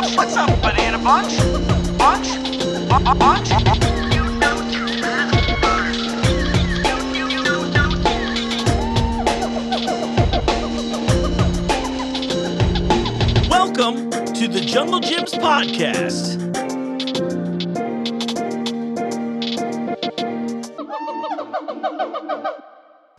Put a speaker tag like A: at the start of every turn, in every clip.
A: What's up, banana bunch? Bunch? Bunch?
B: Welcome to the Jungle Gyms podcast.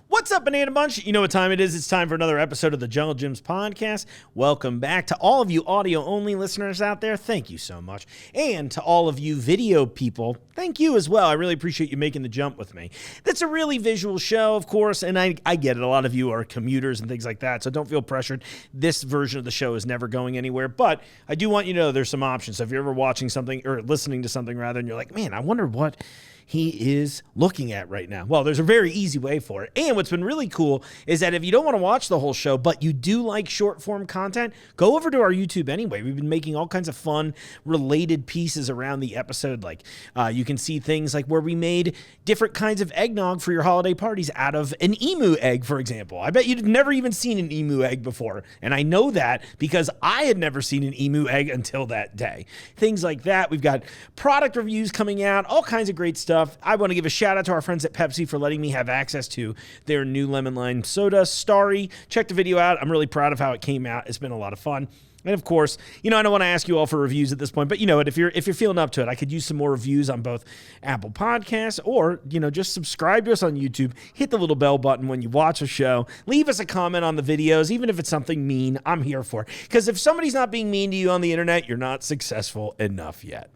B: What's up, Banana Bunch? You know what time it is. It's time for another episode of the Jungle Gyms podcast. Welcome back to all of you audio-only listeners out there. Thank you so much. And to all of you video people, thank you as well. I really appreciate you making the jump with me. That's a really visual show, of course, and I get it. A lot of you are commuters and things like that, so don't feel pressured. This version of the show is never going anywhere, but I do want you to know there's some options. So if you're ever watching something, or listening to something rather, and you're like, man, I wonder what he is looking at right now. Well, there's a very easy way for it. And what's been really cool is that if you don't want to watch the whole show, but you do like short form content, go over to our YouTube anyway. We've been making all kinds of fun related pieces around the episode. Like you can see things like where we made different kinds of eggnog for your holiday parties out of an emu egg, for example. I bet you'd never even seen an emu egg before. And I know that because I had never seen an emu egg until that day. Things like that. We've got product reviews coming out, all kinds of great stuff. I want to give a shout out to our friends at Pepsi for letting me have access to their new lemon lime soda, Starry. Check the video out. I'm really proud of how it came out. It's been a lot of fun. And of course, I don't want to ask you all for reviews at this point, but if you're feeling up to it, I could use some more reviews on both Apple Podcasts or, just subscribe to us on YouTube. Hit the little bell button when you watch a show. Leave us a comment on the videos, even if it's something mean. I'm here for it. Because if somebody's not being mean to you on the internet, you're not successful enough yet.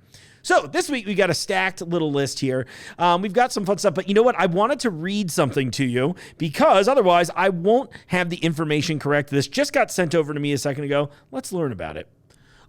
B: So this week, we got a stacked little list here. We've got some fun stuff, but you know what? I wanted to read something to you because otherwise I won't have the information correct. This just got sent over to me a second ago. Let's learn about it.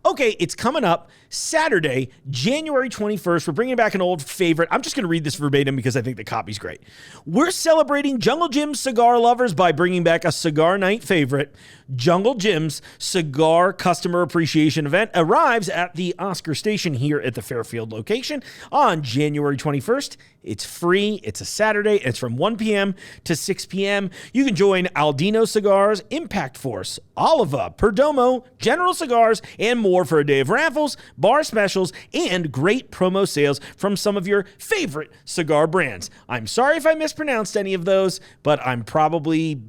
B: Okay, it's coming up Saturday, January 21st. We're bringing back an old favorite. I'm just going to read this verbatim because I think the copy's great. We're celebrating Jungle Jim's cigar lovers by bringing back a cigar night favorite. Jungle Jim's Cigar Customer Appreciation Event arrives at the Oscar Station here at the Fairfield location on January 21st. It's free. It's a Saturday. It's from 1 p.m. to 6 p.m. You can join Aldino Cigars, Impact Force, Oliva, Perdomo, General Cigars, and more for a day of raffles, bar specials, and great promo sales from some of your favorite cigar brands. I'm sorry if I mispronounced any of those, but I'm probably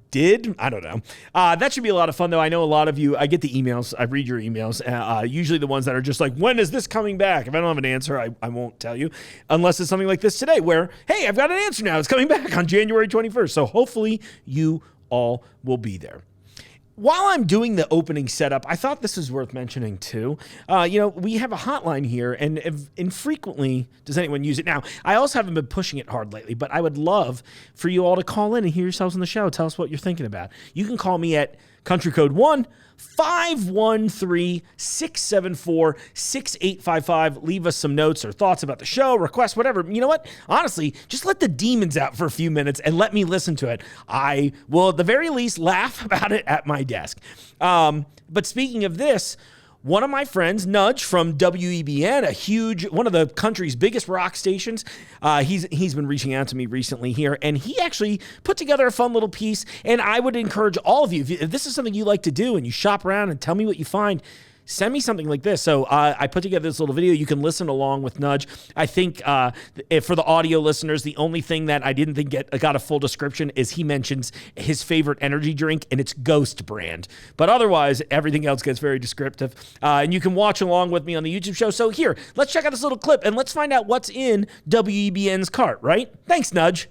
B: did. I don't know. That should be a lot of fun, though. I know a lot of you, I get the emails. I read your emails. Usually the ones that are just like, when is this coming back? If I don't have an answer, I won't tell you. Unless it's something like this today where, hey, I've got an answer now. It's coming back on January 21st. So hopefully you all will be there. While I'm doing the opening setup, I thought this was worth mentioning too. We have a hotline here, and infrequently does anyone use it. Now, I also haven't been pushing it hard lately, but I would love for you all to call in and hear yourselves on the show. Tell us what you're thinking about. You can call me at country code 1-513-674-6855. Leave us some notes or thoughts about the show, requests, whatever. You know what? Honestly, just let the demons out for a few minutes and let me listen to it. I will, at the very least, laugh about it at my desk. But speaking of this, one of my friends, Nudge from WEBN, one of the country's biggest rock stations, he's been reaching out to me recently here, and he actually put together a fun little piece, and I would encourage all of you, if this is something you like to do and you shop around and tell me what you find, send me something like this. So I put together this little video. You can listen along with Nudge. I think for the audio listeners, the only thing that I didn't think got a full description is he mentions his favorite energy drink, and it's Ghost brand. But otherwise, everything else gets very descriptive. And you can watch along with me on the YouTube show. So here, let's check out this little clip, and let's find out what's in WEBN's cart, right? Thanks, Nudge.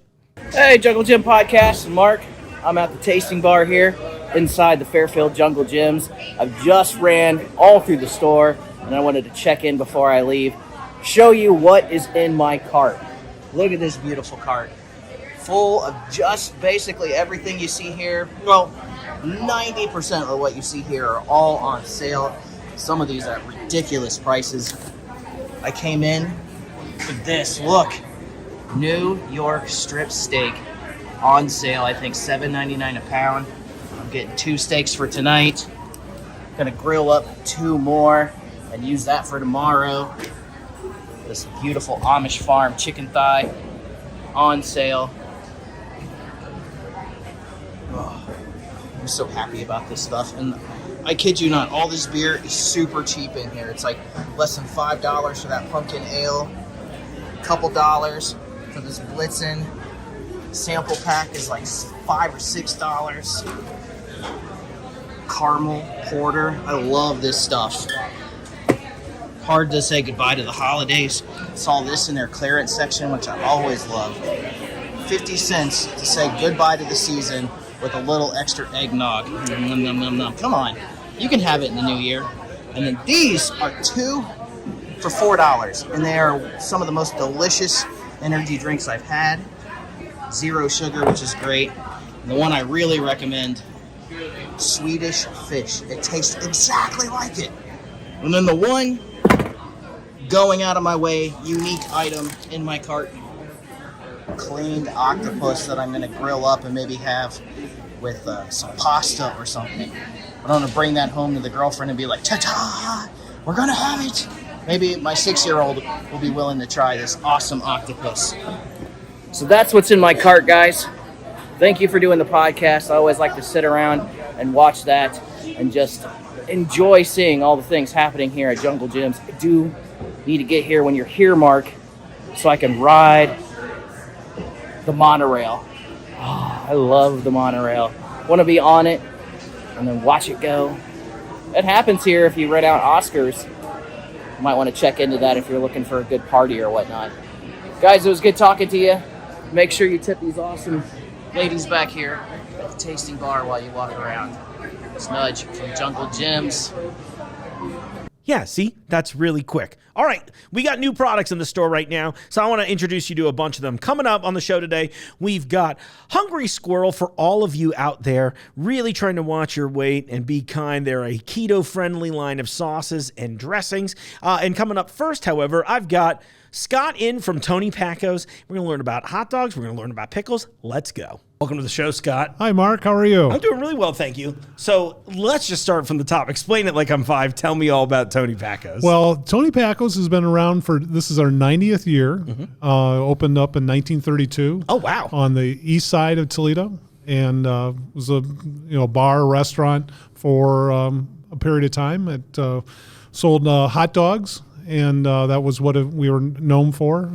C: Hey, Jungle Gym Podcast, Mark. I'm at the tasting bar here inside the Fairfield Jungle Gyms. I've just ran all through the store, and I wanted to check in before I leave, show you what is in my cart. Look at this beautiful cart. Full of just basically everything you see here. Well, 90% of what you see here are all on sale. Some of these are at ridiculous prices. I came in with this, look. New York strip steak on sale, I think $7.99 a pound. I'm getting 2 steaks for tonight. Gonna grill up 2 more and use that for tomorrow. This beautiful Amish farm chicken thigh on sale. Oh, I'm so happy about this stuff. And I kid you not, all this beer is super cheap in here. It's like less than $5 for that pumpkin ale, a couple dollars for this Blitzen. Sample pack is like $5 or $6. Caramel porter. I love this stuff. Hard to say goodbye to the holidays. Saw this in their clearance section, which I always love. 50 cents to say goodbye to the season with a little extra eggnog. Nom, nom, nom, nom. Come on. You can have it in the new year. And then these are 2 for $4. And they are some of the most delicious energy drinks I've had. Zero sugar, which is great. And the one I really recommend, Swedish Fish. It tastes exactly like it. And then the one going out of my way, unique item in my cart, cleaned octopus that I'm going to grill up and maybe have with some pasta or something. I'm going to bring that home to the girlfriend and be like, ta-ta, we're going to have it. Maybe my 6-year-old will be willing to try this awesome octopus. So that's what's in my cart, guys. Thank you for doing the podcast. I always like to sit around and watch that and just enjoy seeing all the things happening here at Jungle Gyms. I do need to get here when you're here, Mark, so I can ride the monorail. Oh, I love the monorail. Want to be on it and then watch it go. It happens here if you rent out Oscars. You might want to check into that if you're looking for a good party or whatnot. Guys, it was good talking to you. Make sure you tip these awesome ladies back here at the tasting bar while you walk around. It's Nudge from Jungle Gyms.
B: Yeah, see? That's really quick. All right, we got new products in the store right now, so I want to introduce you to a bunch of them. Coming up on the show today, we've got Hungry Squirrel for all of you out there really trying to watch your weight and be kind. They're a keto-friendly line of sauces and dressings. And coming up first, however, I've got Scott in from Tony Packo's. We're going to learn about hot dogs. We're going to learn about pickles. Let's go. Welcome to the show, Scott.
D: Hi, Mark. How are you?
B: I'm doing really well, thank you. So let's just start from the top. Explain it like I'm 5. Tell me all about Tony Packo's.
D: Well, Tony Packo's has been around this is our 90th year. Mm-hmm. Opened up in 1932.
B: Oh, wow.
D: On the east side of Toledo. And was a bar, restaurant for a period of time. It sold hot dogs. And that was what we were known for.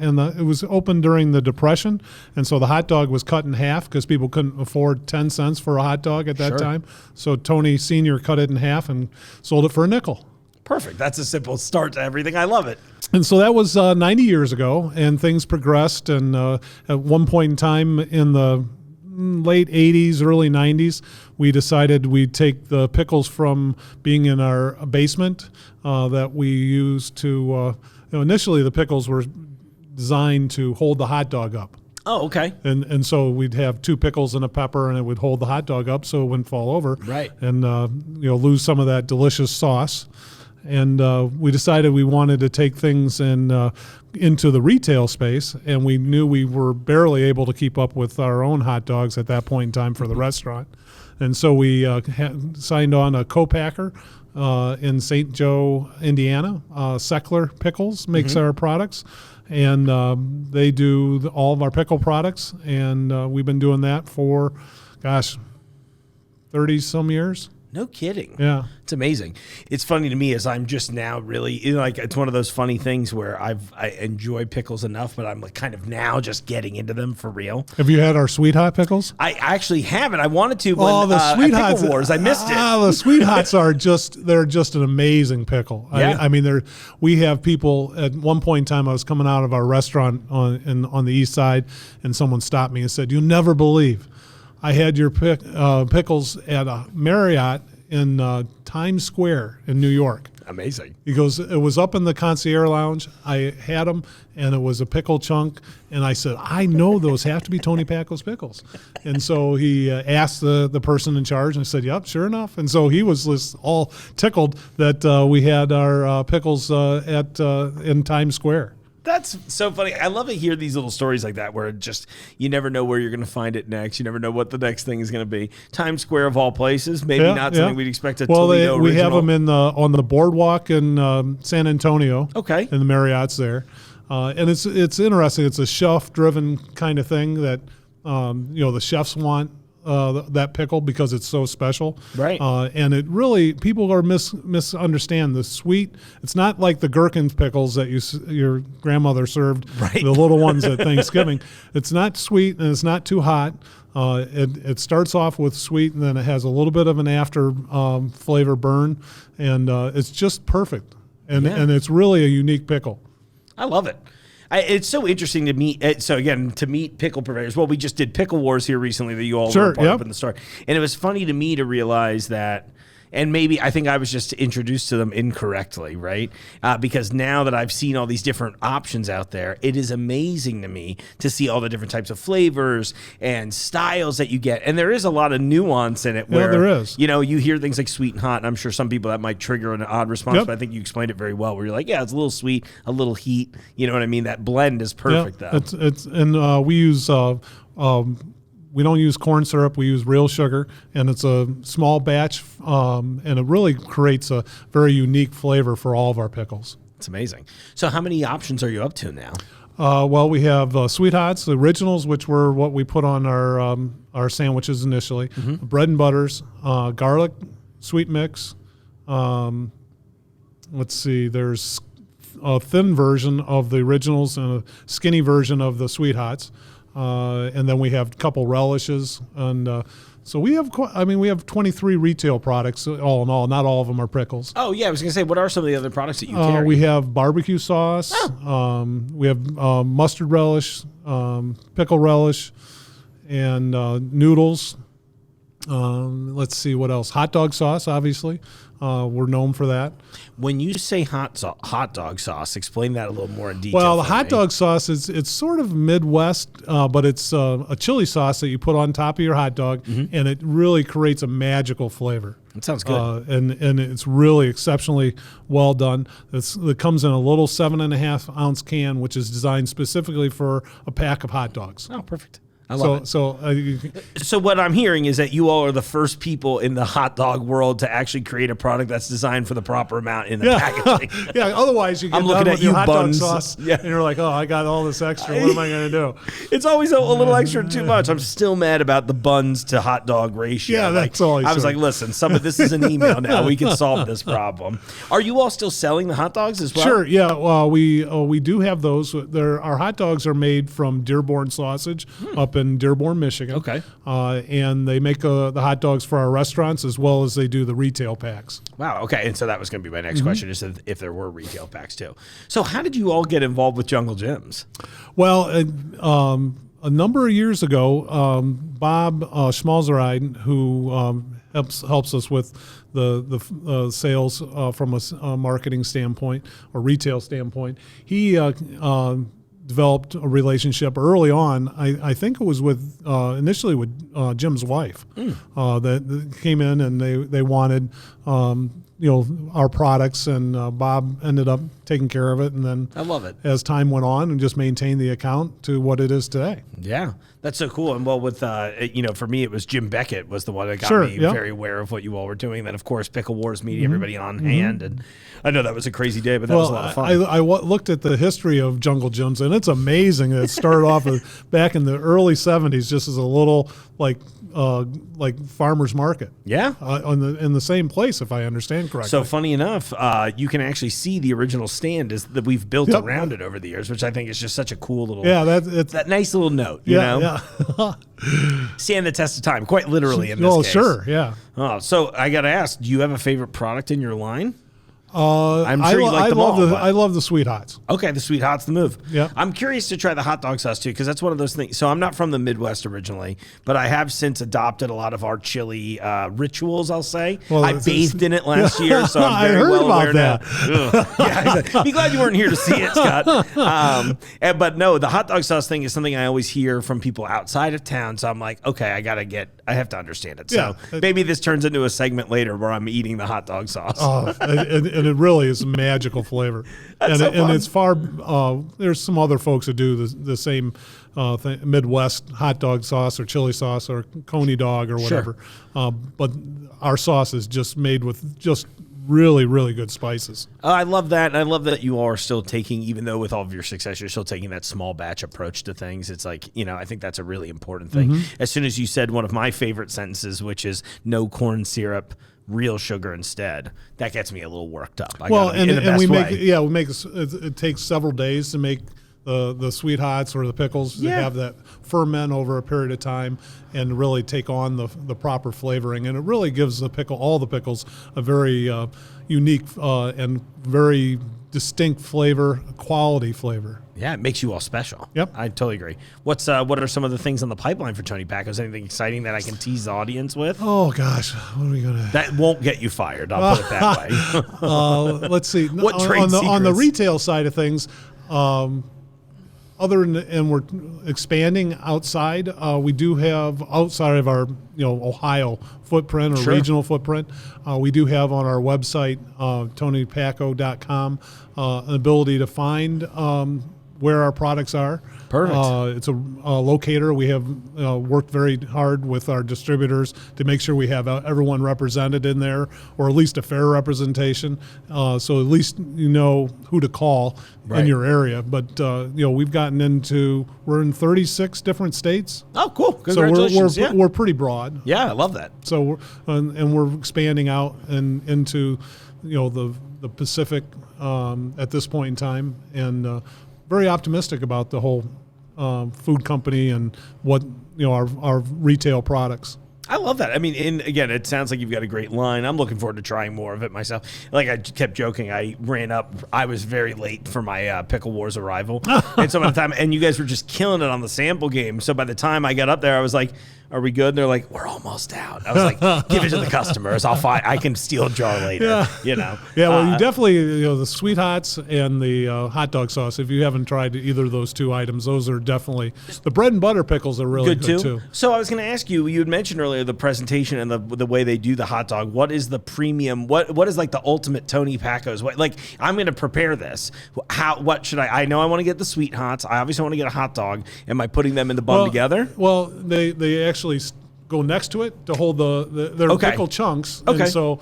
D: It was open during the Depression, and so the hot dog was cut in half because people couldn't afford 10 cents for a hot dog at that time. So Tony Sr. cut it in half and sold it for a nickel.
B: Perfect. That's a simple start to everything. I love it.
D: And so that was 90 years ago, and things progressed. And at one point in time in the late 80s, early 90s, we decided we'd take the pickles from being in our basement that we used to, initially the pickles were designed to hold the hot dog up.
B: Oh, okay.
D: And so we'd have 2 pickles and a pepper, and it would hold the hot dog up so it wouldn't fall over.
B: Right.
D: And, lose some of that delicious sauce. And we decided we wanted to take things into the retail space, and we knew we were barely able to keep up with our own hot dogs at that point in time for the restaurant. And so we signed on a co-packer in St. Joe, Indiana. Seckler Pickles makes our products, and they do all of our pickle products, and we've been doing that for, 30-some years.
B: No kidding.
D: Yeah.
B: It's amazing. It's funny to me as I'm just now really, it's one of those funny things where I enjoy pickles enough, but I'm kind of now just getting into them for real.
D: Have you had our Sweet Hot pickles?
B: I actually haven't. I wanted to when the Sweet at Pickle Wars. I missed it.
D: The Sweet Hots they're just an amazing pickle.
B: Yeah.
D: I mean, we have people, at one point in time, I was coming out of our restaurant on the east side, and someone stopped me and said, "You'll never believe I had your pickles at a Marriott in Times Square in New York."
B: Amazing.
D: He goes, "It was up in the concierge lounge. I had them, and it was a pickle chunk." And I said, "I know those have to be Tony Packo's pickles." And so he asked the person in charge, and I said, "Yep, sure enough." And so he was just all tickled that we had our pickles in Times Square.
B: That's so funny. I love to hear these little stories like that where you never know where you're going to find it next. You never know what the next thing is going to be. Times Square of all places, maybe not something we'd expect at Toledo
D: we
B: original.
D: have them on the boardwalk in San Antonio.
B: Okay.
D: In the Marriott's there. And it's interesting. It's a chef-driven kind of thing that, the chefs want that pickle because it's so special.
B: Right.
D: And it really, people are misunderstand the sweet. It's not like the gherkin pickles that your grandmother served,
B: Right.
D: the little ones at Thanksgiving. It's not sweet and it's not too hot. It starts off with sweet and then it has a little bit of an after flavor burn, and it's just perfect. And it's really a unique pickle.
B: I love it. It's so interesting to meet. So again, to meet pickle purveyors. Well, we just did Pickle Wars here recently that you all were part of in the store, and it was funny to me to realize that. And maybe I think I was just introduced to them incorrectly, right? Because now that I've seen all these different options out there, it is amazing to me to see all the different types of flavors and styles that you get. And there is a lot of nuance in it where,
D: there is.
B: You hear things like sweet and hot, and I'm sure some people that might trigger an odd response, but I think you explained it very well where you're like, yeah, it's a little sweet, a little heat. You know what I mean? That blend is perfect, though.
D: We use... we don't use corn syrup. We use real sugar, and it's a small batch, and it really creates a very unique flavor for all of our pickles.
B: It's amazing. So how many options are you up to now?
D: Well, we have Sweet Hots, the originals, which were what we put on our sandwiches initially, bread and butters, garlic, sweet mix. Let's see, there's a thin version of the originals and a skinny version of the Sweet Hots. And then we have a couple relishes, and so we have 23 retail products all in all. Not all of them are pickles.
B: Oh yeah, I was gonna say, what are some of the other products that you carry?
D: We have barbecue sauce. We have mustard relish, pickle relish, and noodles. Let's see what else. Hot dog sauce, obviously. We're known for that.
B: When you say hot dog sauce, explain that a little more in detail.
D: Well, the hot dog sauce it's sort of Midwest, but it's a chili sauce that you put on top of your hot dog, and it really creates a magical flavor.
B: That sounds good.
D: And it's really exceptionally well done. It comes in a little 7.5 ounce can, which is designed specifically for a pack of hot dogs.
B: Oh, perfect. I love it.
D: So
B: what I'm hearing is that you all are the first people in the hot dog world to actually create a product that's designed for the proper amount in the packaging.
D: Yeah, otherwise you get done with your hot dog sauce, and you're like, oh, I got all this extra. What am I going to do?
B: It's always a little extra too much. I'm still mad about the buns to hot dog ratio.
D: Yeah, that's all
B: I was like, listen, some of this is an email now. We can solve this problem. Are you all still selling the hot dogs as well?
D: Sure, yeah. Well, we do have those. Our hot dogs are made from Dearborn sausage up in Dearborn, Michigan.
B: Okay.
D: And they make the hot dogs for our restaurants as well as they do the retail packs.
B: Wow. Okay. And so that was going to be my next question, is if there were retail packs too. So how did you all get involved with Jungle Gyms?
D: Well, a number of years ago, Bob Schmalzeride, who helps us with the sales from a marketing standpoint or retail standpoint, he developed a relationship early on. I think it was with initially with Jim's wife that came in and they wanted our products, and Bob ended up taking care of it, and then
B: I love it
D: as time went on and just maintained the account to what it is today.
B: Yeah, that's so cool. And well, with for me, it was Jim Beckett was the one that got me very aware of what you all were doing. Then of course Pickle Wars meeting everybody on hand, and I know that was a crazy day, but that was a lot of fun.
D: I looked at the history of Jungle Gyms, and it's amazing that it started off back in the early 70s, just as a little like farmer's market.
B: Yeah,
D: in the same place, if I understand correctly.
B: So funny enough, you can actually see the original stand that we've built around it over the years, which I think is just such a cool little that nice little note. You know, stand the test of time, quite literally in this case.
D: Sure, yeah.
B: Oh, so I got to ask, do you have a favorite product in your line? I'm sure you like them all.
D: I love the Sweet Hots.
B: Okay, the Sweet Hots, the move.
D: Yeah.
B: I'm curious to try the hot dog sauce too, because that's one of those things. So I'm not from the Midwest originally, but I have since adopted a lot lot of our chili rituals, I'll say. Well, I bathed in it last year, so I'm very well aware now. Yeah, be glad you weren't here to see it, Scott. But no, the hot dog sauce thing is something I always hear from people outside of town, so I'm like, okay, I have to understand it. So maybe this turns into a segment later where I'm eating the hot dog sauce.
D: Oh, and it really is a magical flavor. And it's far, there's some other folks that do the same thing, Midwest hot dog sauce or chili sauce or coney dog or whatever. But our sauce is just made with just really, really good spices.
B: I love that. And I love that you are still taking, even though with all of your success, you're still taking that small batch approach to things. It's like, I think that's a really important thing. As soon as you said one of my favorite sentences, which is no corn syrup, real sugar instead, that gets me a little worked up.
D: It takes several days to make the sweet hots or the pickles to have that ferment over a period of time and really take on the proper flavoring. And it really gives all the pickles a very unique and very distinct flavor, quality flavor.
B: Yeah, it makes you all special.
D: Yep.
B: I totally agree. What are some of the things on the pipeline for Tony Packo? Is anything exciting that I can tease the audience with?
D: Oh, gosh. What are we going to...
B: That won't get you fired. I'll put it that way.
D: Let's see.
B: What trade secrets?
D: On the retail side of things, and we're expanding outside. We do have outside of our Ohio footprint or regional footprint. We do have on our website TonyPacko.com an ability to find where our products are.
B: Perfect.
D: It's a locator. We have worked very hard with our distributors to make sure we have everyone represented in there, or at least a fair representation. So at least you know who to call in your area. But we've gotten we're in 36 different states.
B: Oh, cool! Congratulations.
D: So we're pretty broad.
B: Yeah, I love that.
D: So we're expanding out and into the Pacific at this point in time, and very optimistic about the whole food company and what our retail products.
B: I love that. I mean, again, it sounds like you've got a great line. I'm looking forward to trying more of it myself. Like I kept joking, I was very late for my Pickle Wars arrival, and so by the time, and you guys were just killing it on the sample game. So by the time I got up there, I was like, "Are we good?" And they're like, "We're almost out." I was like, "Give it to the customers. I can steal a jar later."
D: Yeah. Well, you definitely the sweet hots and the hot dog sauce. If you haven't tried either of those two items, those are definitely the bread and butter pickles are really good too.
B: So I was going to ask you. You had mentioned earlier the presentation and the way they do the hot dog. What is the premium? What is like the ultimate Tony Packo's? Like I'm going to prepare this. What should I know I want to get the sweet hots. I obviously want to get a hot dog. Am I putting them in the bun together?
D: Well, they actually go next to it to hold they're pickle chunks.
B: Okay.
D: And so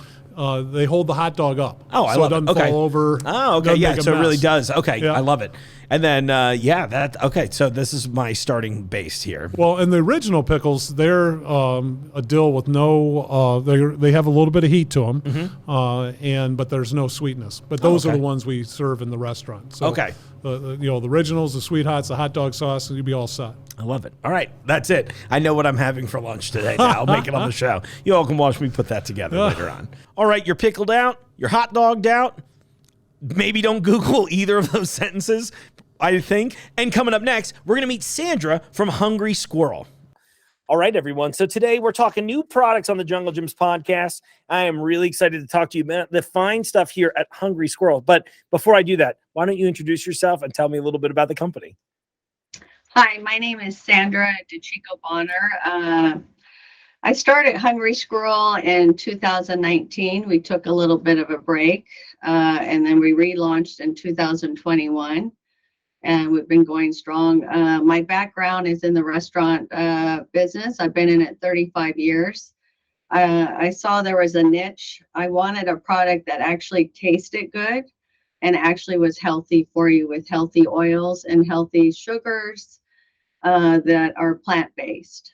D: they hold the hot dog up.
B: Oh, I love it.
D: So it doesn't fall over.
B: Oh, okay. Yeah, so it really does. Okay,
D: Yeah.
B: I love it. And then, okay, so this is my starting base here.
D: Well, and the original pickles, they're a dill with no, they have a little bit of heat to them, but there's no sweetness. But those are the ones we serve in the restaurant. So, the originals, the sweet hots, the hot dog sauce, you'd be all set.
B: I love it. All right, that's it. I know what I'm having for lunch today now. I'll make it on the show. You all can watch me put that together later on. All right, you're pickled out, you're hot dogged out. Maybe don't Google either of those sentences, I think. And coming up next, we're going to meet Sandra from Hungry Squirrel. All right, everyone. So today we're talking new products on the Jungle Gyms podcast. I am really excited to talk to you about the fine stuff here at Hungry Squirrel. But before I do that, why don't you introduce yourself and tell me a little bit about the company?
E: Hi, my name is Sandra DeChico Bonner. I started Hungry Squirrel in 2019. We took a little bit of a break, and then we relaunched in 2021. And we've been going strong. My background is in the restaurant business. I've been in it 35 years. I saw there was a niche. I wanted a product that actually tasted good and actually was healthy for you, with healthy oils and healthy sugars that are plant-based.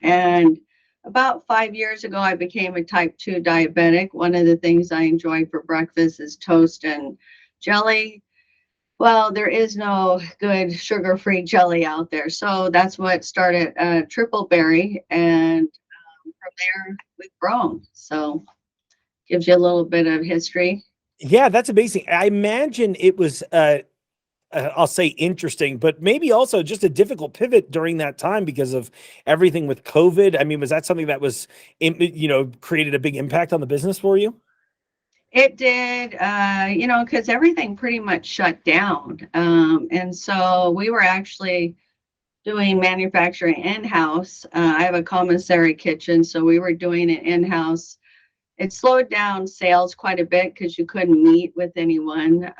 E: And about 5 years ago, I became a type 2 diabetic. One of the things I enjoy for breakfast is toast and jelly. Well, there is no good sugar-free jelly out there. So that's what started Triple Berry. And from there, we've grown. So gives you a little bit of history.
B: Yeah, that's amazing. I imagine it was, I'll say interesting, but maybe also just a difficult pivot during that time because of everything with COVID. I mean, was that something that was, created a big impact on the business for you?
E: It did, because everything pretty much shut down. And so we were actually doing manufacturing in-house. I have a commissary kitchen, so we were doing it in-house. It slowed down sales quite a bit because you couldn't meet with anyone.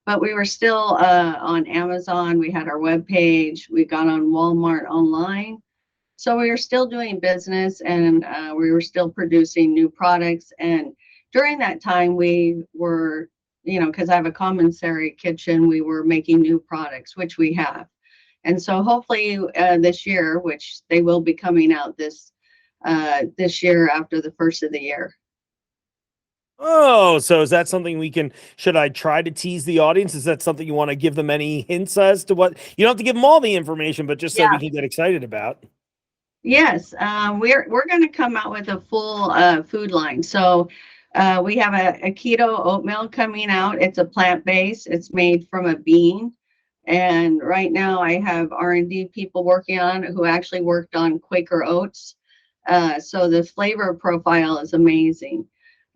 E: But we were still on Amazon. We had our webpage. We got on Walmart online. So we were still doing business, and we were still producing new products. And during that time, we were, because I have a commissary kitchen, we were making new products, which we have. And so hopefully this year, which they will be coming out this year after the first of the year.
B: Oh, so is that something should I try to tease the audience? Is that something you want to give them any hints as to what? You don't have to give them all the information, but just so we can get excited about.
E: Yes, we're going to come out with a full food line. So we have a keto oatmeal coming out. It's a plant-based. It's made from a bean. And right now I have R&D people working on it who actually worked on Quaker oats. So the flavor profile is amazing.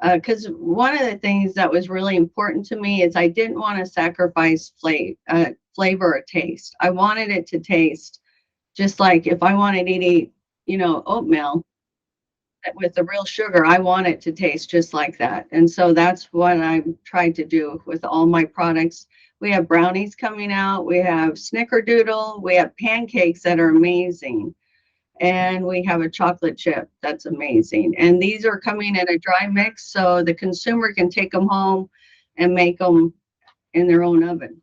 E: Because one of the things that was really important to me is I didn't want to sacrifice flavor or taste. I wanted it to taste just like if I wanted to eat, oatmeal with the real sugar, I want it to taste just like that. And so that's what I'm trying to do with all my products. We have brownies coming out. We have snickerdoodle. We have pancakes that are amazing. And we have a chocolate chip that's amazing. And these are coming in a dry mix so the consumer can take them home and make them in their own oven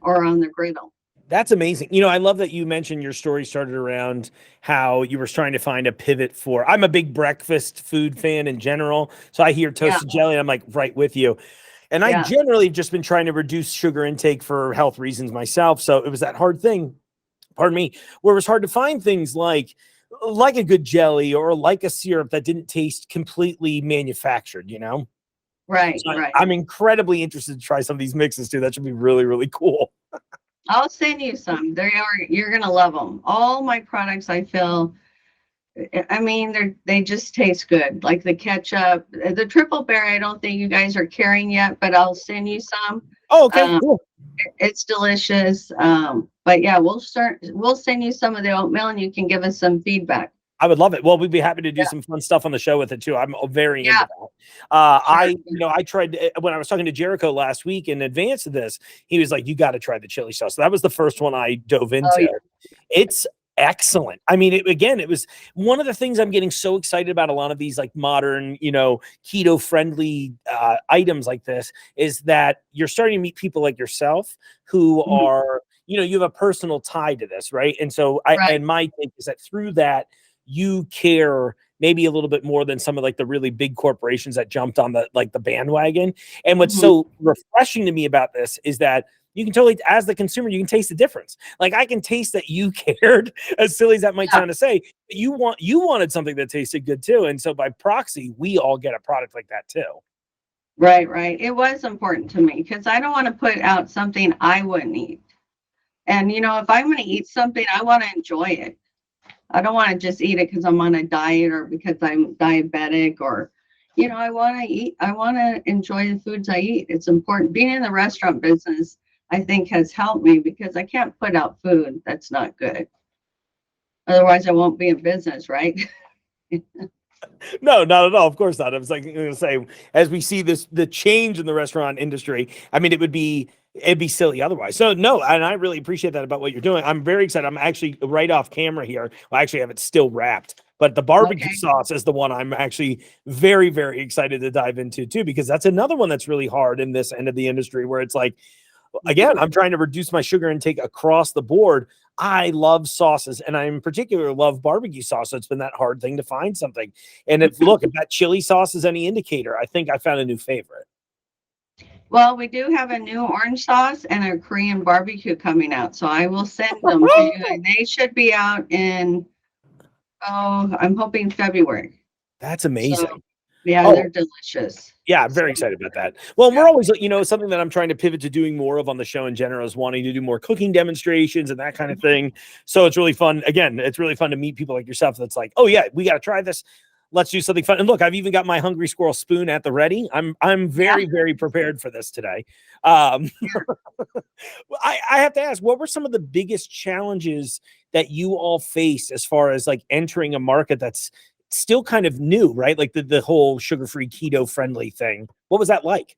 E: or on the griddle.
B: That's amazing. I love that you mentioned your story started around how you were trying to find a pivot for. I'm a big breakfast food fan in general. So I hear toasted jelly and I'm like right with you. And I generally just been trying to reduce sugar intake for health reasons myself. So it was that hard thing, pardon me, where it was hard to find things like a good jelly or like a syrup that didn't taste completely manufactured,
E: Right,
B: so
E: right.
B: I'm incredibly interested to try some of these mixes too. That should be really, really cool.
E: I'll send you some. You're going to love them. All my products, I feel, I mean, they just taste good. Like the ketchup, the triple berry, I don't think you guys are carrying yet, but I'll send you some.
B: Oh, okay, cool.
E: It's delicious. But yeah, we'll send you some of the oatmeal and you can give us some feedback.
B: I would love it. Well, we'd be happy to do some fun stuff on the show with it too. I'm very into that. I tried when I was talking to Jericho last week in advance of this, he was like, you got to try the chili sauce. So that was the first one I dove into.
E: Oh, yeah.
B: It's excellent. I mean, it was one of the things I'm getting so excited about a lot of these like modern, keto friendly items like this is that you're starting to meet people like yourself who are, you have a personal tie to this. Right. And so and my take is that through that, you care maybe a little bit more than some of like the really big corporations that jumped on the bandwagon. And what's so refreshing to me about this is that you can totally, as the consumer, you can taste the difference. Like I can taste that you cared, as silly as that might sound to say, but you wanted something that tasted good too. And so by proxy, we all get a product like that too.
E: Right, right. It was important to me because I don't want to put out something I wouldn't eat. And, if I'm going to eat something, I want to enjoy it. I don't want to just eat it because I'm on a diet or because I'm diabetic or, I want to eat. I want to enjoy the foods I eat. It's important. Being in the restaurant business, I think, has helped me because I can't put out food that's not good. Otherwise, I won't be in business, right?
B: No, not at all. Of course not. I was like going to say, as we see the change in the restaurant industry, I mean, it'd be silly otherwise. So no, and I really appreciate that about what you're doing. I'm very excited. I'm actually right off camera here. Well, I actually have it still wrapped, but the barbecue sauce is the one I'm actually very, very excited to dive into too, because that's another one that's really hard in this end of the industry where it's like, again, I'm trying to reduce my sugar intake across the board. I love sauces, and I in particular love barbecue sauce. So it's been that hard thing to find something. And if that chili sauce is any indicator, I think I found a new favorite.
E: Well, we do have a new orange sauce and a Korean barbecue coming out. So I will send them to you. And they should be out in, I'm hoping February.
B: That's amazing.
E: So, they're delicious.
B: Yeah, I'm very excited about that. Well, we're always, something that I'm trying to pivot to doing more of on the show in general is wanting to do more cooking demonstrations and that kind of thing. So it's really fun. Again, it's really fun to meet people like yourself that's like, oh yeah, we got to try this. Let's do something fun. And look, I've even got my Hungry Squirrel spoon at the ready. I'm very, very prepared for this today. I have to ask, what were some of the biggest challenges that you all faced as far as like entering a market that's still kind of new, right? Like the whole sugar-free keto-friendly thing. What was that like?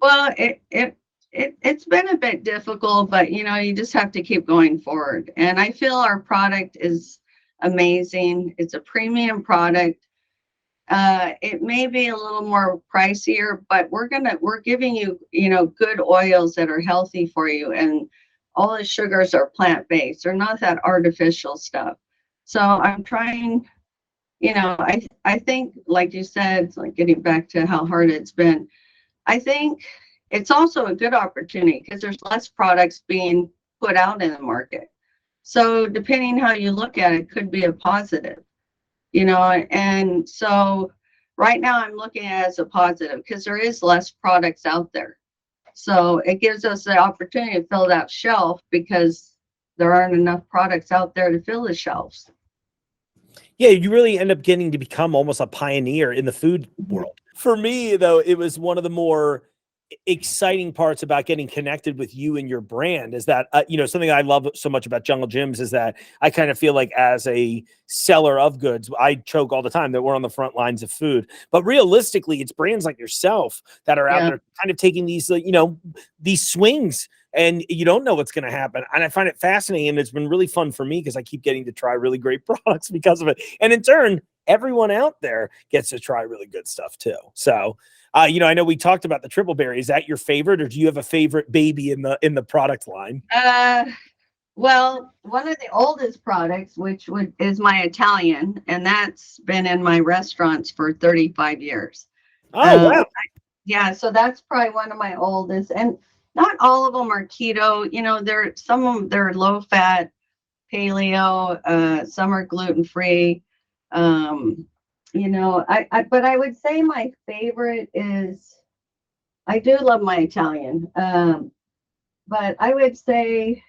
E: Well, it's been a bit difficult, but you just have to keep going forward. And I feel our product is amazing. It's a premium product. It may be a little more pricier, but we're giving you, good oils that are healthy for you, and all the sugars are plant-based. They're not that artificial stuff. So I'm trying, I think, like you said, it's like getting back to how hard it's been. I think it's also a good opportunity because there's less products being put out in the market. So depending how you look at it, could be a positive, and so right now I'm looking at it as a positive because there is less products out there. So it gives us the opportunity to fill that shelf because there aren't enough products out there to fill the shelves.
B: Yeah, you really end up getting to become almost a pioneer in the food world. For me, though, it was one of the more exciting parts about getting connected with you and your brand is that, something I love so much about Jungle Gyms is that I kind of feel like as a seller of goods, I choke all the time that we're on the front lines of food. But realistically, it's brands like yourself that are out there kind of taking these, these swings, and you don't know what's going to happen. And I find it fascinating. And it's been really fun for me because I keep getting to try really great products because of it. And in turn, everyone out there gets to try really good stuff too. So, I know we talked about the triple berry. Is that your favorite, or do you have a favorite baby in the product line?
E: Well, one of the oldest products, which is my Italian, and that's been in my restaurants for 35 years.
B: Oh, wow.
E: Yeah, so that's probably one of my oldest, and not all of them are keto. Some of them, they're low fat, paleo, some are gluten free. But I would say my favorite is, I do love my Italian, but I would say,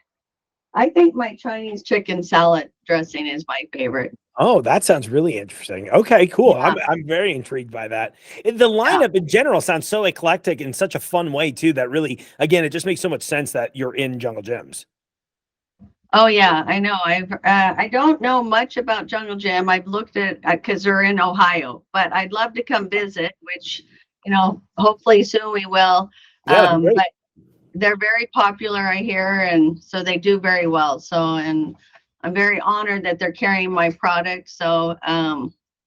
E: I think my Chinese chicken salad dressing is my favorite.
B: Oh, that sounds really interesting. Okay, cool.
E: Yeah.
B: I'm very intrigued by that. The lineup in general sounds so eclectic in such a fun way too, that really, again, it just makes so much sense that you're in Jungle Gyms.
E: Oh yeah, I know. I don't know much about Jungle Gym. I've looked at because they're in Ohio, but I'd love to come visit, which hopefully soon we will.
B: Yeah,
E: But they're very popular, I hear, and so they do very well. So, and I'm very honored that they're carrying my product. So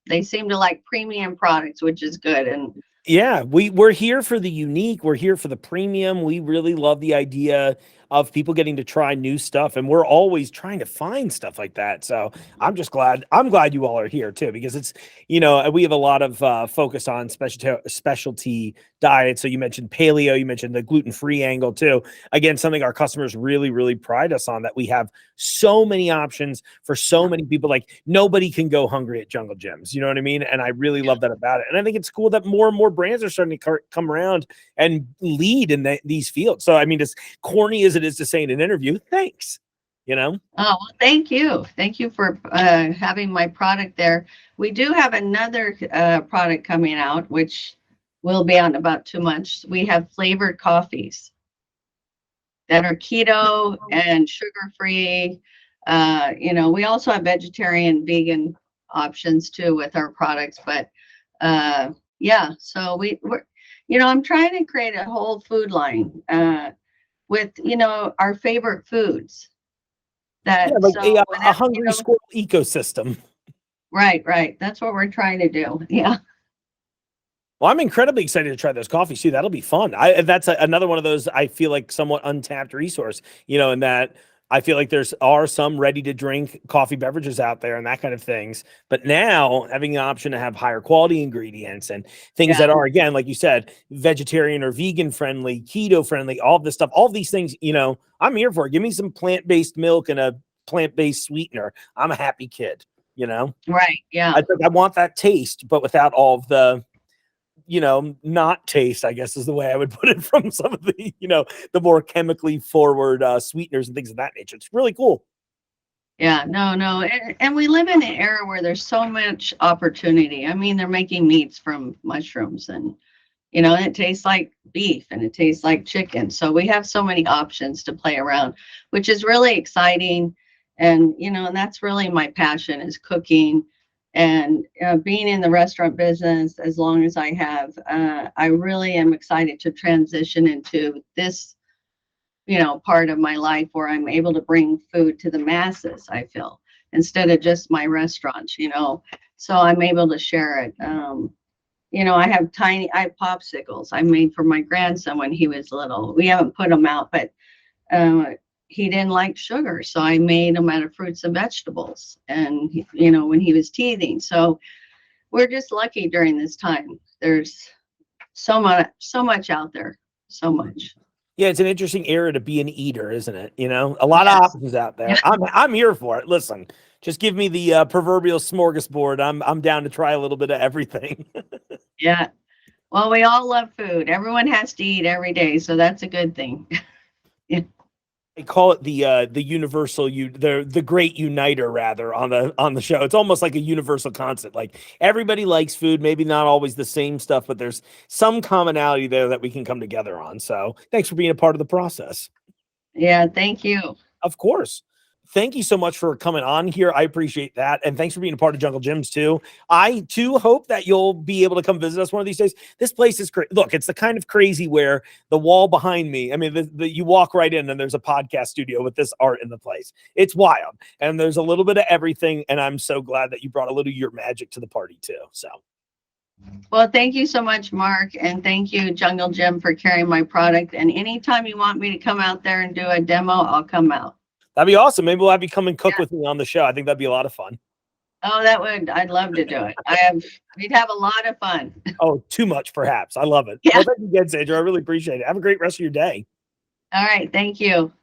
E: they seem to like premium products, which is good. And
B: yeah, we're here for the unique. We're here for the premium. We really love the idea of people getting to try new stuff, and we're always trying to find stuff like that. So I'm glad you all are here too, because it's, we have a lot of focus on specialty diets. So you mentioned paleo, you mentioned the gluten-free angle too. Again, something our customers really, really pride us on, that we have so many options for so many people. Like, nobody can go hungry at Jungle Gyms. You know what I mean? And I really love that about it. And I think it's cool that more and more brands are starting to come around and lead in these fields. So, I mean, as corny as it is to say in an interview, thanks. Oh,
E: well, thank you for having my product there. We do have another product coming out, which will be out in about 2 months. We have flavored coffees that are keto and sugar free. We also have vegetarian, vegan options too with our products. But so we're I'm trying to create a whole food line with our favorite foods.
B: Like a Hungry Squirrel ecosystem.
E: Right. That's what we're trying to do. Yeah.
B: Well, I'm incredibly excited to try those coffees too. That'll be fun. That's another one of those, I feel like, somewhat untapped resource, in that I feel like are some ready to drink coffee beverages out there and that kind of things. But now having the option to have higher quality ingredients and things that are, again, like you said, vegetarian or vegan friendly, keto friendly, all this stuff, all these things, I'm here for it. Give me some plant-based milk and a plant-based sweetener. I'm a happy kid,
E: Right. Yeah.
B: I want that taste, but without all of the, not taste, I guess is the way I would put it, from some of the, the more chemically forward sweeteners and things of that nature. It's really cool.
E: Yeah, no. And we live in an era where there's so much opportunity. I mean, they're making meats from mushrooms, and, it tastes like beef and it tastes like chicken. So we have so many options to play around, which is really exciting. And, and that's really my passion, is cooking. And being in the restaurant business as long as I have, I really am excited to transition into this, part of my life where I'm able to bring food to the masses, I feel, instead of just my restaurants, so I'm able to share it. I have popsicles I made for my grandson when he was little. We haven't put them out, but he didn't like sugar, so I made them out of fruits and vegetables. And when he was teething, so we're just lucky during this time. There's so much out there, so much.
B: Yeah, it's an interesting era to be an eater, isn't it? A lot of options out there. Yeah. I'm here for it. Listen, just give me the proverbial smorgasbord. I'm down to try a little bit of everything.
E: Yeah. Well, we all love food. Everyone has to eat every day, so that's a good thing. Yeah.
B: They call it the universal the great uniter rather on the show. It's almost like a universal concept. Like everybody likes food, maybe not always the same stuff, but there's some commonality there that we can come together on. So thanks for being a part of the process.
E: Yeah, thank you.
B: Of course. Thank you so much for coming on here. I appreciate that. And thanks for being a part of Jungle Gyms too. I too hope that you'll be able to come visit us one of these days. This place is crazy. Look, it's the kind of crazy where the wall behind me, I mean, you walk right in and there's a podcast studio with this art in the place. It's wild. And there's a little bit of everything. And I'm so glad that you brought a little of your magic to the party too. So.
E: Well, thank you so much, Mark. And thank you, Jungle Gym, for carrying my product. And anytime you want me to come out there and do a demo, I'll come out.
B: That'd be awesome. Maybe we'll have you come and cook with me on the show. I think that'd be a lot of fun.
E: Oh, I'd love to do it. We'd have a lot of fun.
B: Oh, too much, perhaps. I love it.
E: Yeah.
B: Well, thank you again, Sandra. I really appreciate it. Have a great rest of your day.
E: All right. Thank you.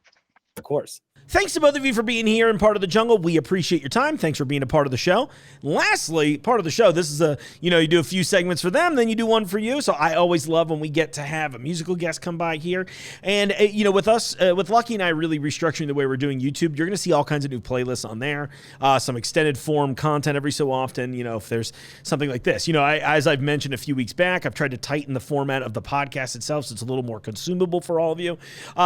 B: Of course. Thanks to both of you for being here and part of the jungle. We appreciate your time. Thanks for being a part of the show. Lastly, part of the show, this is you do a few segments for them, then you do one for you. So I always love when we get to have a musical guest come by here. And, with us, with Lucky and I really restructuring the way we're doing YouTube, you're going to see all kinds of new playlists on there, some extended form content every so often, if there's something like this. As I've mentioned a few weeks back, I've tried to tighten the format of the podcast itself so it's a little more consumable for all of you.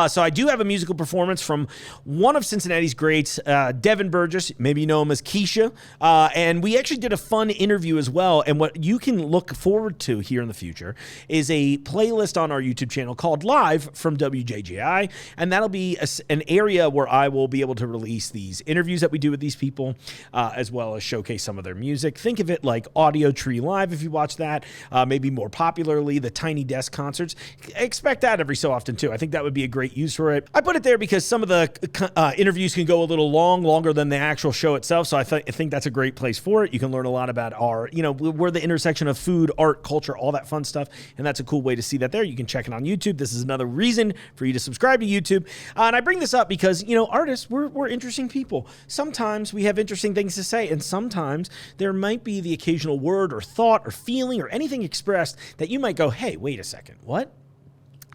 B: So I do have a musical performance from one of Cincinnati's greats, Devin Burgess. Maybe you know him as Keisha. And we actually did a fun interview as well. And what you can look forward to here in the future is a playlist on our YouTube channel called Live from WJJI. And that'll be an area where I will be able to release these interviews that we do with these people, as well as showcase some of their music. Think of it like Audio Tree Live if you watch that. Maybe more popularly, the Tiny Desk concerts. Expect that every so often too. I think that would be a great use for it. I put it there because some of the interviews can go a little longer than the actual show itself. So I think that's a great place for it. You can learn a lot about we're the intersection of food, art, culture, all that fun stuff. And that's a cool way to see that there. You can check it on YouTube. This is another reason for you to subscribe to YouTube. And I bring this up because, artists, we're interesting people. Sometimes we have interesting things to say. And sometimes there might be the occasional word or thought or feeling or anything expressed that you might go, hey, wait a second, what?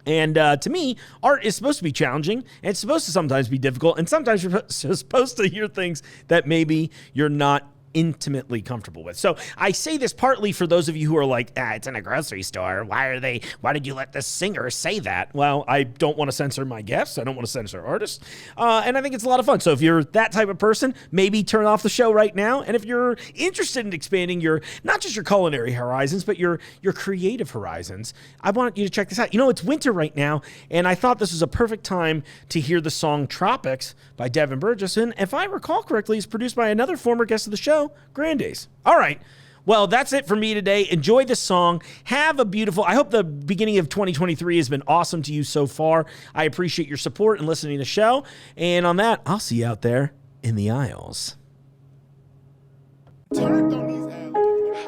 B: And to me, art is supposed to be challenging, and it's supposed to sometimes be difficult, and sometimes you're supposed to hear things that maybe you're not intimately comfortable with. So I say this partly for those of you who are like, it's in a grocery store. Why did you let this singer say that? Well, I don't want to censor my guests. I don't want to censor artists. And I think it's a lot of fun. So if you're that type of person, maybe turn off the show right now. And if you're interested in expanding not just your culinary horizons, but your creative horizons, I want you to check this out. It's winter right now, and I thought this was a perfect time to hear the song Tropics by Devin Burgess. And if I recall correctly, it's produced by another former guest of the show, Grandays. All right. Well, that's it for me today. Enjoy this song. I hope the beginning of 2023 has been awesome to you so far. I appreciate your support and listening to the show. And on that, I'll see you out there in the aisles.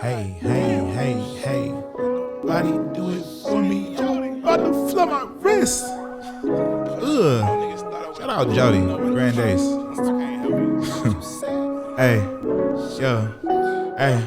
F: Hey, body do it for me. About to flip my wrist. Shout out Jody, Grandays. Hey, yo, hey.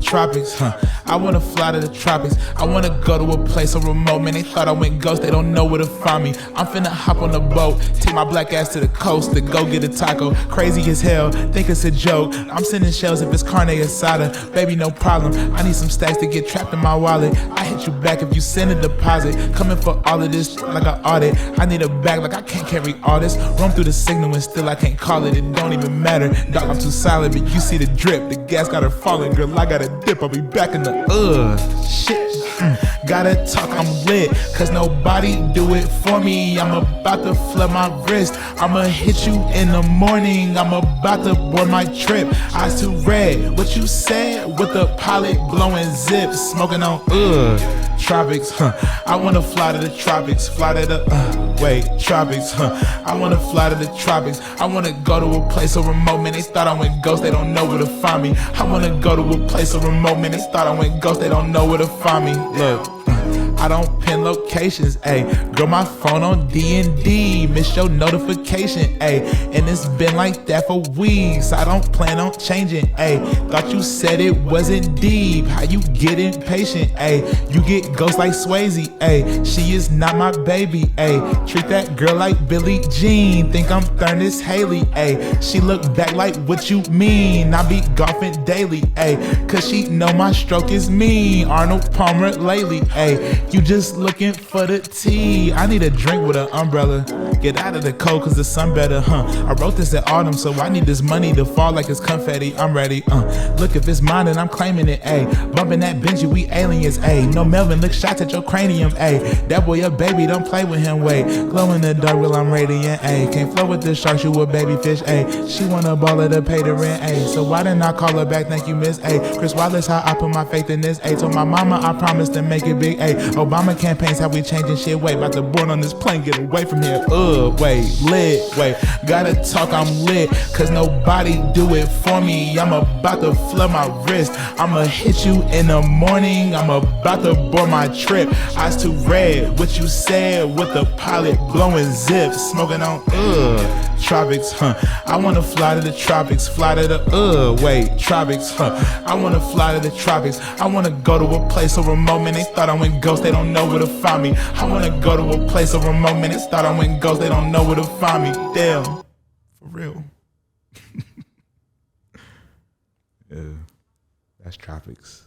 F: Tropics, I wanna fly to the tropics. I wanna go to a place so remote. Man, they thought I went ghost, they don't know where to find me. I'm finna hop on the boat, take my black ass to the coast to go get a taco. Crazy as hell, think it's a joke. I'm sending shells if it's carne asada. Baby, no problem, I need some stacks to get trapped in my wallet. I hit you back if you send a deposit. Coming for all of this like an audit. I need a bag like I can't carry all this. Roam through the signal and still I can't call it. It don't even matter, dog, I'm too silent, but you see the drip. The gas got her falling, girl, I got a dip. I'll be back in the shit. Gotta talk, I'm lit, cause nobody do it for me. I'm about to flip my wrist, I'ma hit you in the morning. I'm about to board my trip, eyes too red. What you said with the pilot blowing zips, smoking on tropics, I wanna fly to the tropics, fly to the tropics, I wanna fly to the tropics. I wanna go to a place so remote, man, they thought I went ghost, they don't know where to find me. I wanna go to a place so remote, man, they thought I went ghost, they don't know where to find me. Look, I don't pin locations, ayy. Girl, my phone on D&D, miss your notification, ayy. And it's been like that for weeks, I don't plan on changing, ayy. Thought you said it wasn't deep, how you get impatient, ayy. You get ghost like Swayze, ayy. She is not my baby, ayy. Treat that girl like Billie Jean, think I'm Ernest Haley, ayy. She look back like, what you mean? I be golfing daily, ayy. Cause she know my stroke is mean, Arnold Palmer lately, ayy. You just looking for the tea. I need a drink with an umbrella. Get out of the cold cause the sun better, I wrote this at autumn, so I need this money to fall like it's confetti. I'm ready, Look, if it's mine then I'm claiming it, ayy. Bumping that Benji, we aliens, ayy. No Melvin, look shots at your cranium, ayy. That boy a baby, don't play with him, wait. Glow in the dark while I'm radiant, ayy. Can't flow with the sharks, you a baby fish, ayy. She want a baller to pay the rent, ayy. So why didn't I call her back, thank you, miss, ayy. Chris Wallace, how I put my faith in this, ayy. Told my mama I promised to make it big, ayy. Obama campaigns, how we changing shit, wait. About to board on this plane, get away from here, wait. Lit, wait. Gotta talk, I'm lit, cause nobody do it for me. I'm about to flood my wrist, I'ma hit you in the morning. I'm about to board my trip, eyes too red. What you said with the pilot blowing zips, smoking on tropics, I wanna fly to the tropics, fly to the tropics, I wanna fly to the tropics. I wanna go to a place so remote, man, they thought I went ghost, they don't know where to find me. I wanna go to a place so remote, man, they thought I went ghost, they don't know where to find me. Damn, for real. Yeah, that's tropics.